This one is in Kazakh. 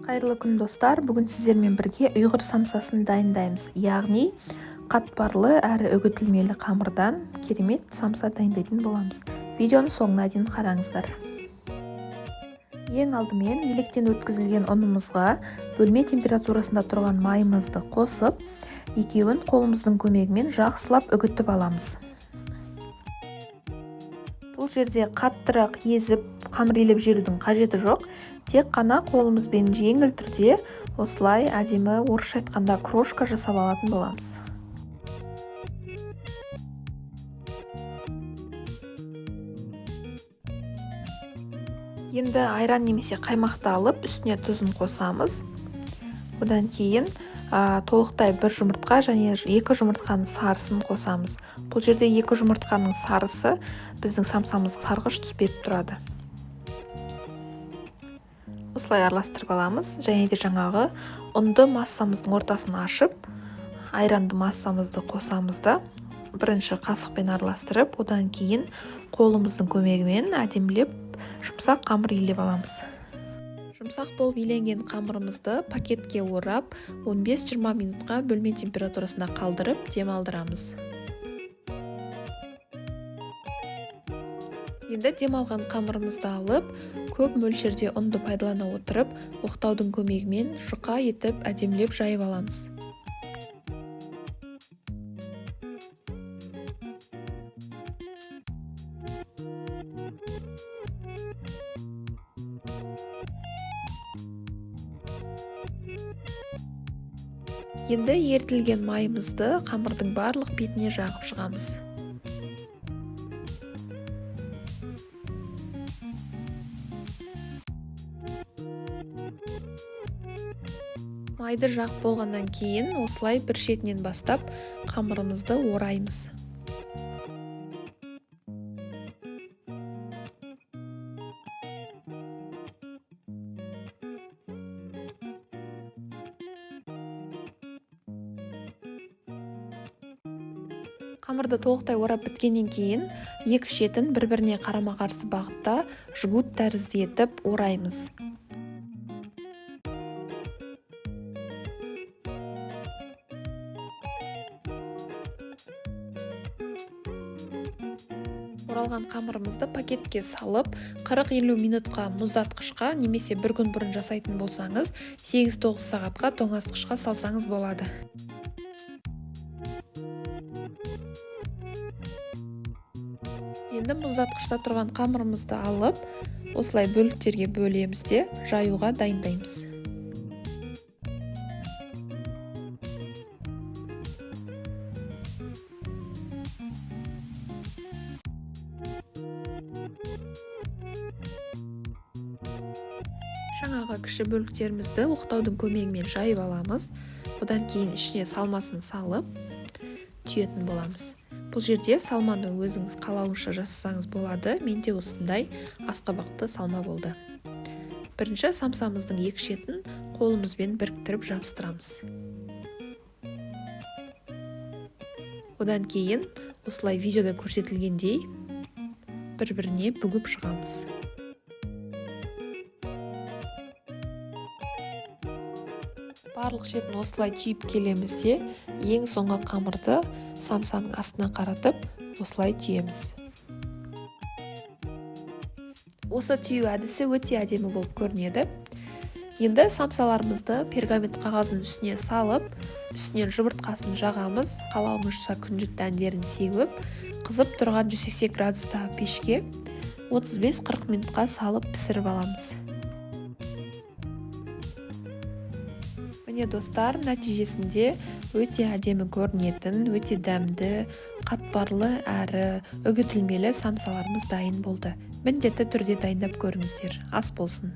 Қайырлы күн достар, бүгін сіздермен бірге ұйғыр самсасын дайындаймыз. Яғни қатпарлы әрі үгітілмелі қамырдан керемет самса дайындайтын боламыз. Видеоны соңына дейін қараңыздар. Ең алдымен електен өткізілген ұнымызға бөлме температурасында тұрған майымызды қосып, екеуін қолымыздың көмегімен жақсылап үгітіп аламыз. Бұл жерде қаттырақ езіп, қамыр илеп жіберудің қажеті жоқ. Тек қана қолымызбен жеңіл түрде осылай әдемі, орысша айтқанда крошка жасап алатын боламыз. Енді айран немесе қаймақты алып, үстіне тұзын қосамыз. Одан кейін толықтай бір жұмыртқа және 2 жұмыртқаның сарысын қосамыз. Бұл жерде 2 жұмыртқаның сарысы біздің самсамызға сарғыш түс беріп тұрады. Осылай араластырып аламыз. Және де жаңағы ұнды массамыздың ортасын ашып, айранды массамызды қосамыз да бірінші қасықпен араластырып, одан кейін қолымыздың көмегімен әдемілеп жұмсақ қамыр илеп аламыз. Жұмсақ болып иленген қамырымызды пакетке орап, 15-20 минутқа бөлме температурасында қалдырып, демалдырамыз. Енді демалған қамырымызды алып, көп мөлшерде ұнды пайдалана отырып, оқтаудың көмегімен жұқа етіп әдемілеп жайып аламыз. Енді ерітілген майымызды қамырдың барлық бетіне жағып шығамыз. Майды жағып болғаннан кейін осылай бір шетінен бастап қамырымызды ораймыз. Қамырды толықтай орап біткеннен кейін, екі шетін бір-біріне қарама-қарсы бағытта жгут тәрізді етіп ораймыз. Оралған қамырымызды пакетке салып, 40-50 минутқа мұздатқышқа немесе бір күн бұрын жасайтын болсаңыз, 8-9 сағатқа тоңазытқышқа салсаңыз болады. Енді мұздатқышта тұрған қамырымызды алып, осылай бөліктерге бөлеміз де жаюға дайындаймыз. Жаңағы кіші бөліктерімізді оқтаудың көмегімен жайып аламыз. Одан кейін ішіне салмасын салып, түйетін боламыз. Бұл жерде салманы өзіңіз қалауынша жасасаңыз болады. Менде осындай асқабақты салма болды. Бірінші самсамыздың екі шетін қолымызбен біріктіріп жабыстырамыз. Одан кейін осылай видеода көрсетілгендей бір-біріне бүгіп шығамыз. Барлық шетін осылай түйіп келеміз де, ең соңғы қамырды самсаның астына қаратып, осылай түйеміз. Осы түйу әдісі өте әдемі болып көрінеді. Енді самсаларымызды пергамент қағаздың үстіне салып, үстінен жұмыртқасын жағамыз, қалауымызша күнжіт дәндерін сеуіп, қызып тұрған 180 градустағы пешке 35-40 минутқа салып пісіріп аламыз. Міне достар, нәтижесінде өте әдемі көрінетін, өте дәмді, қатпарлы әрі үгітілмелі самсаларымыз дайын болды. Міндетті түрде дайындап көріңіздер. Ас болсын.